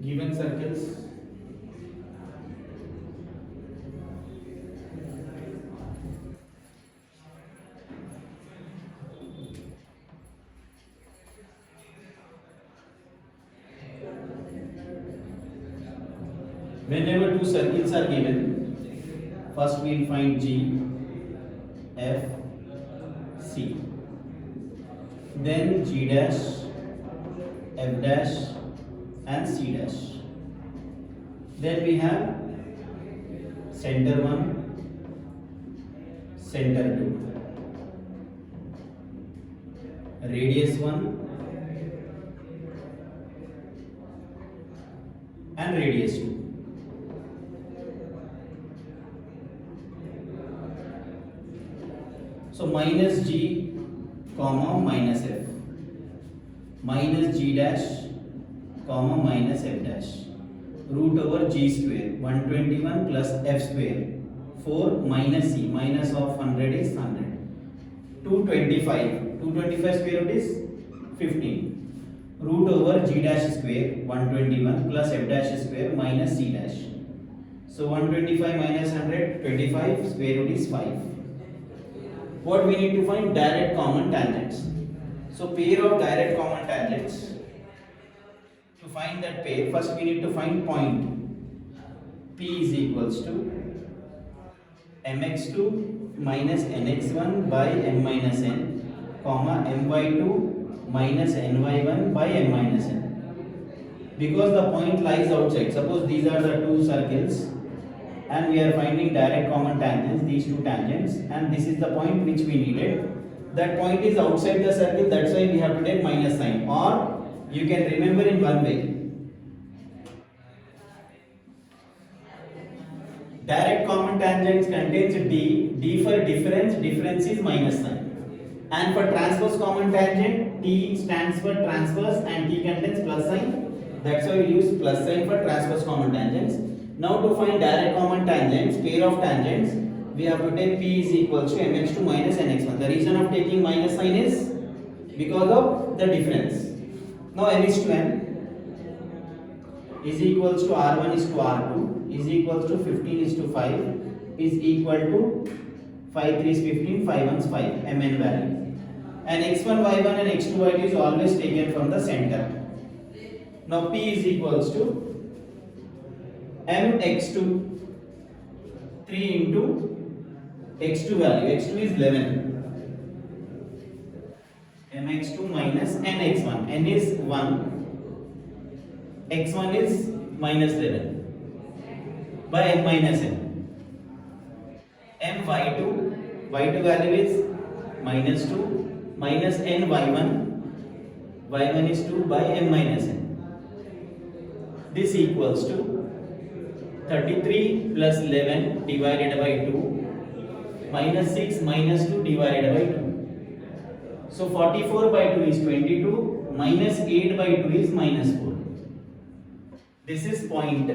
given circles. Whenever two circles are given, first we will find G, F, C, then G dash, F dash and C dash. Then we have center 1, center 2, radius 1 and radius 2. So minus G comma minus F, minus G dash comma minus F dash, root over G square 121 plus F square 4 minus C, minus of 100 is 100, 225 square root is 15, root over G dash square 121 plus F dash square minus C dash. So 125 minus 100, 25, square root is 5. What we need to find? Direct common tangents. So pair of direct common tangents. To find that pair, first we need to find point P is equals to mx2 minus nx1 by m minus n, comma my2 minus ny1 by m minus n. Because the point lies outside, suppose these are the two circles and we are finding direct common tangents, these two tangents, and this is the point which we needed. That point is outside the circle, that's why we have to take minus sign. Or you can remember in one way. Direct common tangents contains D for difference, difference is minus sign. And for transverse common tangent, T stands for transverse and T contains plus sign. That's why we use plus sign for transverse common tangents. Now to find direct common tangents, pair of tangents, we have to take P is equals to mx2 minus nx1. The reason of taking minus sign is because of the difference. Now m is to n is equals to r1 is to r2 is equals to 15 is to 5 is equal to 5 3 is 15, 5 1 is 5, mn value. And x1 y1 and x2 y2 is always taken from the center. Now P is equals to mx2 3 into x2 value, x2 is 11, mx2 minus nx1, n is 1, x1 is minus 11 by m minus n, my2 value is minus 2 minus n y1 is 2 by m minus n. This equals to 33 plus 11 divided by 2 minus 6 minus 2 divided by 2. So 44 by 2 is 22 minus 8 by 2 is minus 4. This is point,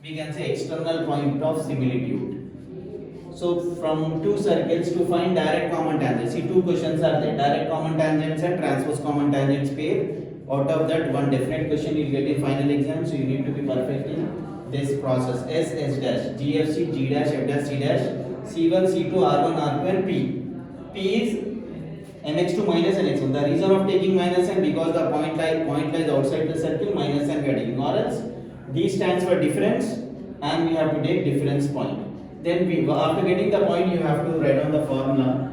we can say external point of similitude. So from two circles to find direct common tangents, see two questions are there, direct common tangents and transverse common tangents pair. Out of that, one definite question you will get in final exam, so you need to be perfect in this process. S, S dash, G, F, C, G dash, F dash, C dash, C1, C2, R1, R2 and P. P is mx2 minus nx1. The reason of taking minus n because the point lies outside the circle, minus n we are taking. Or else D stands for difference and we have to take difference point. Then we, after getting the point, you have to write down the formula.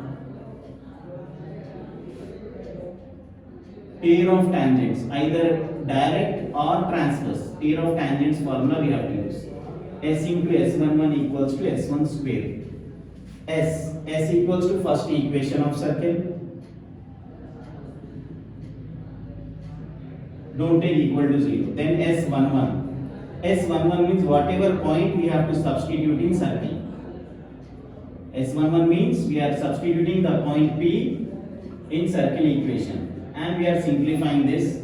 Pair of tangents, either direct or transverse. Pair of tangents formula we have to use. S into S11 equals to S1 square. S equals to first equation of circle. Don't take equal to 0. Then S11. S11 means whatever point we have to substitute in circle. S11 means we are substituting the point P in circle equation. And we are simplifying this.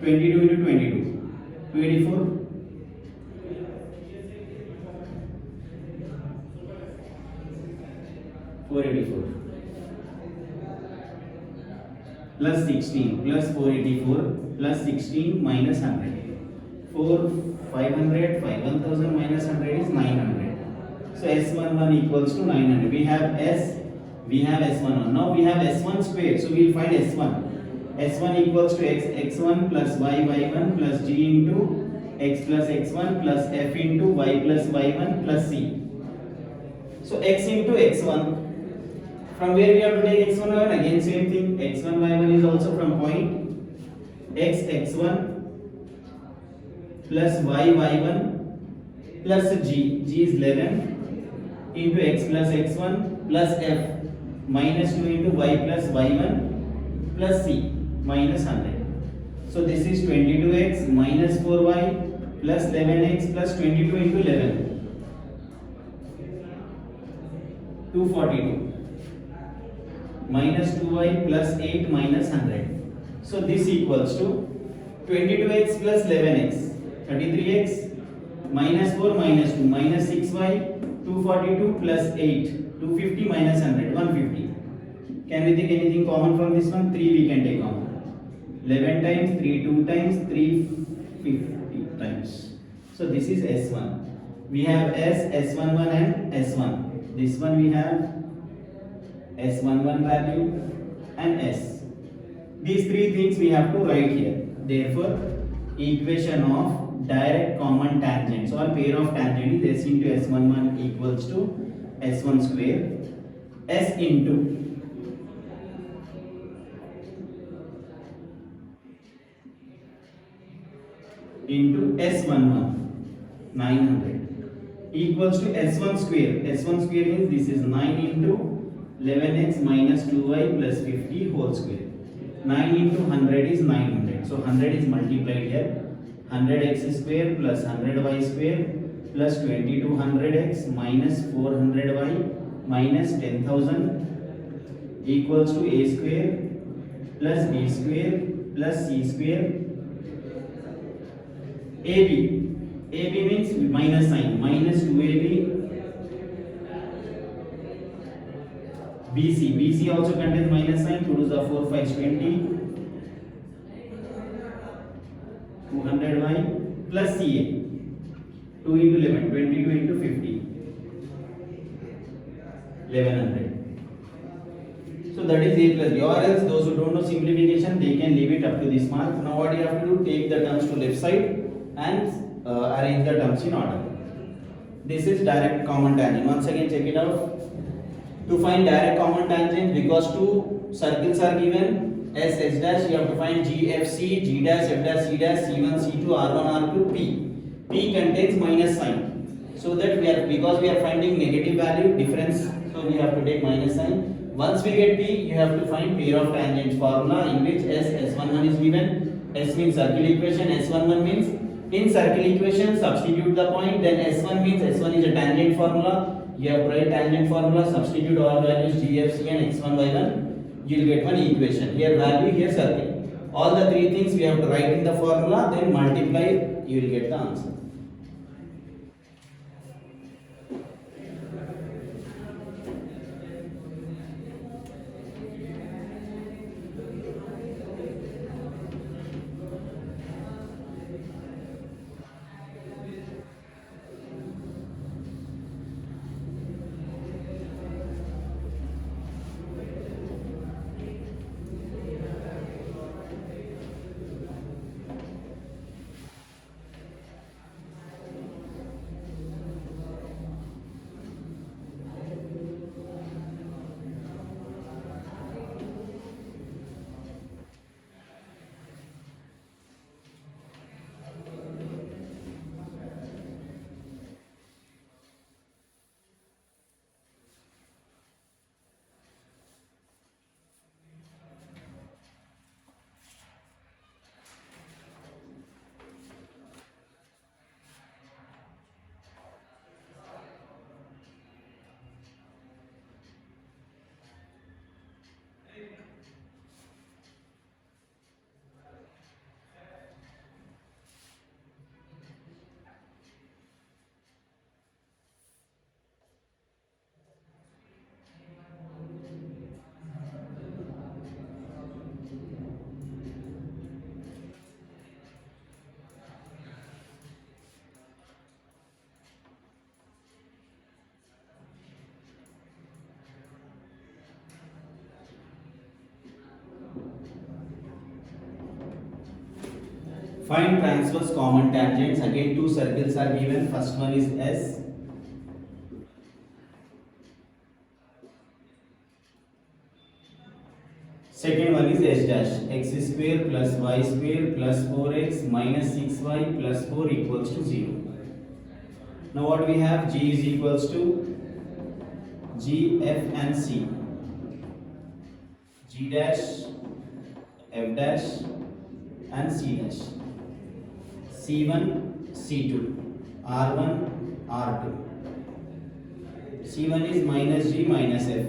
22 into 22, 24, 484 plus 16 plus 484 plus 16 minus 100. 4 500, 1000 minus 100 is 900. So S11 equals to 900. We have S11. Now we have S1 square. So we will find S1. S1 equals to x1 plus y1 plus g into x plus x1 plus f into y plus y1 plus c. So x into x1. From where we have to take x1 y1? Again same thing. x1 y1 is also from point x1 plus y1 plus g is 11 into x plus x1 plus f minus 2 into y plus y1 plus c minus 100. So this is 22x minus 4y plus 11x plus 22 into 11 242 minus 2y plus 8 minus 100. So this equals to 22x plus 11x 33x minus 4 minus 2 minus 6y 242 plus 8 250 minus 100 150. Can we take anything common from this one? 3 we can take common. 11 times 3 2 times 350 times. So this is S1. We have S11 and S1. This one we have S11 value and S. These three things we have to write here. Therefore, equation of direct common tangents or pair of tangent is S into S11 equals to S1 square S into S11 900 equals to S1 square. S1 square means this is 9 into 11x minus 2y plus 50 whole square. 9 into 100 is 900. So 100 is multiplied here. 100x square plus 100y square plus 2200x minus 400y minus 10,000 equals to a square plus b square plus c square. AB means minus sign, minus 2AB. BC also contains minus sign. 2 to the 4 5 20 200y plus CA 2 into 11 22 into 50 1100. So that is A plus B, or else those who don't know simplification they can leave it up to this mark. Now what you have to do, take the terms to left side and arrange the terms in order. This is direct common tangent. Once again check it out. To find direct common tangent, because two circles are given S dash, you have to find G F C, G dash F dash C dash, C1 C2 R1 R2 P. P contains minus sign, so that because we are finding negative value difference, so we have to take minus sign. Once we get P, you have to find pair of tangents formula in which S11 is given. S means circle equation, S11 means in circle equation substitute the point, then S1 means S1 is a tangent formula. You have to write tangent formula, substitute all values G, F, C and x1, y1. You will get one equation. Here value, here circle. All the three things we have to write in the formula, then multiply, you will get the answer. Find transverse common tangents. Again, two circles are given. First one is S. Second one is S dash. X square plus y square plus 4x minus 6y plus 4 equals to 0. Now what we have? G is equals to G, F and C. G dash, F dash and C dash. C1, C2, R1, R2. C1 is minus G minus F.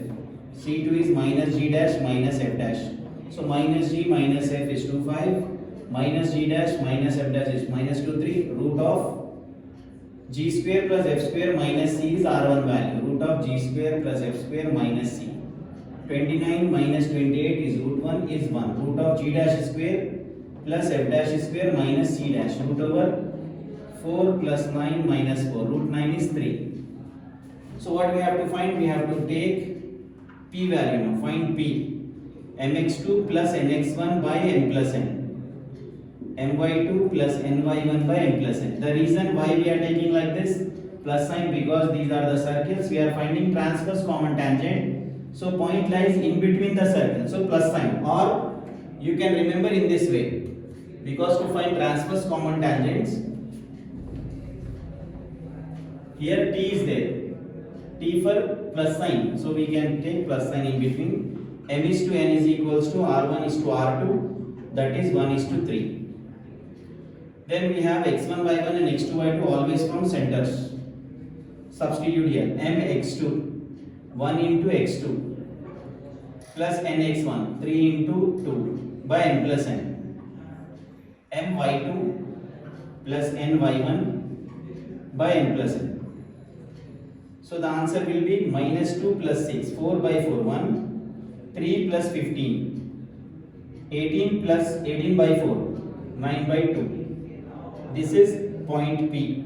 C2 is minus G dash minus F dash. So minus G minus F is 2, 5. Minus G dash minus F dash is minus 2, 3. Root of G square plus F square minus C is R1 value. Root of G square plus F square minus C. 29 minus 28 is root 1 is 1. Root of G dash square plus F dash square minus C dash. Root over 4 plus 9 minus 4. Root 9 is 3. So what we have to find? We have to take P value now. Find P. Mx2 plus nx1 by n plus n. My2 plus ny1 by n plus n. The reason why we are taking like this plus sign, because these are the circles. We are finding transverse common tangent. So point lies in between the circle. So plus sign. Or you can remember in this way. Because to find transverse common tangents, here T is there. T for plus sign. So we can take plus sign in between. M is to n is equals to R1 is to R2. That is 1 is to 3. Then we have x1 y1 and x2 y2 always from centers. Substitute here. M x2 1 into x2 plus n x1 3 into 2 by n plus n. M y2 plus n y1 by n plus n. So the answer will be minus 2 plus 6, 4 by 4, 1, 3 plus 15, 18 plus 18 by 4, 9 by 2. This is point P.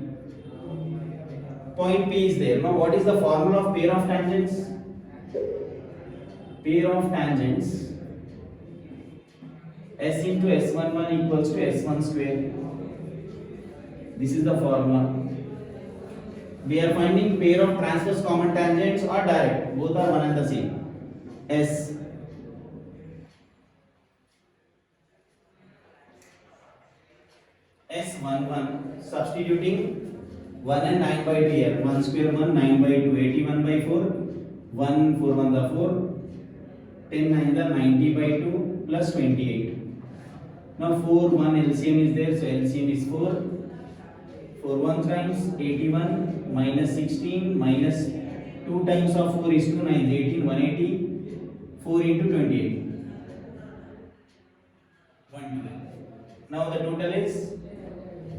Point P is there. Now what is the formula of pair of tangents? Pair of tangents, S into S11 equals to S1 square. This is the formula. We are finding pair of transverse common tangents or direct. Both are one and the same. S. S11 substituting 1 and 9 by 2 here. 1 square 1, 9 by 2, 81 by 4. 1, 4 1 the 4. 10 9 the 90 by 2 plus 28. Now 4 1 LCM is there, so LCM is 4. 4 1 times 81 minus 16 minus 2 times of 4 is 2, 9 18, 180. 4 into 28. 112. Now the total is,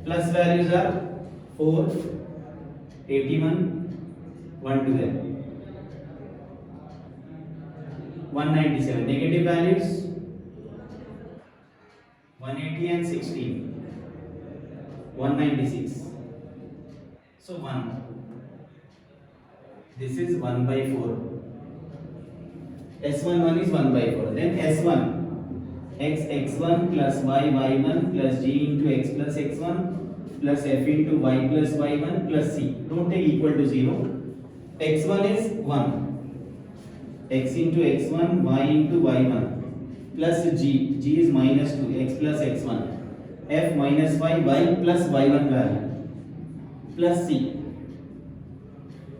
plus values are 4, 81, 112. 197. Negative values 180 and 16. 196. So 1. This is 1 by 4. S11 is 1 by 4. Then S1. X x1 plus y y1 plus g into x plus x1 plus f into y plus y1 plus c. Don't take equal to 0. X1 is 1. X into x1, y into y1 plus g. G is minus 2. X plus x1. F minus y, y plus y1 value plus c.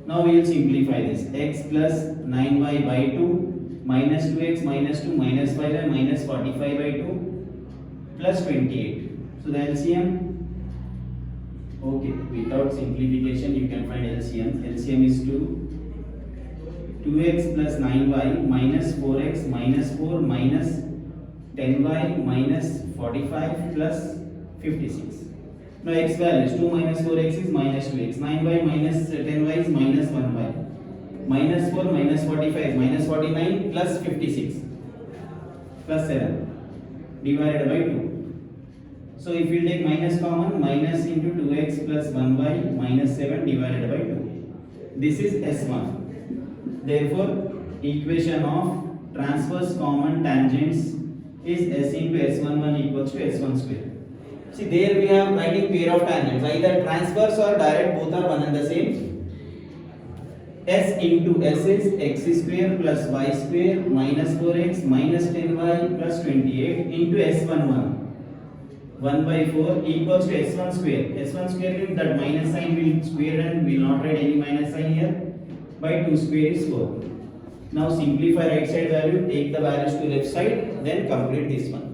Now we will simplify this. X plus 9y by 2 minus 2x minus 2 minus 5y minus 45 by 2 plus 28. So the LCM, okay, without simplification you can find LCM. LCM is 2x plus 9y minus 4x minus 4 minus 10y minus 45 plus 56. Now x values 2 minus 4x is minus 2x, 9y minus 10y is minus 1y, minus 4 minus 45 is minus 49 plus 56 plus 7 divided by 2. So if you take minus common, minus into 2x plus 1y minus 7 divided by 2. This is S1. Therefore, equation of transverse common tangents is S into S11 equals to S1 square. See there we have writing pair of tangents, either transverse or direct, both are one and the same. S into S is x square plus y square minus 4x minus 10y plus 28 into S11. 1 by 4 equals to S1 square. S1 square means that minus sign will square and will not write any minus sign here. By 2 square is 4. Now simplify right side value, take the values to left side, then complete this one.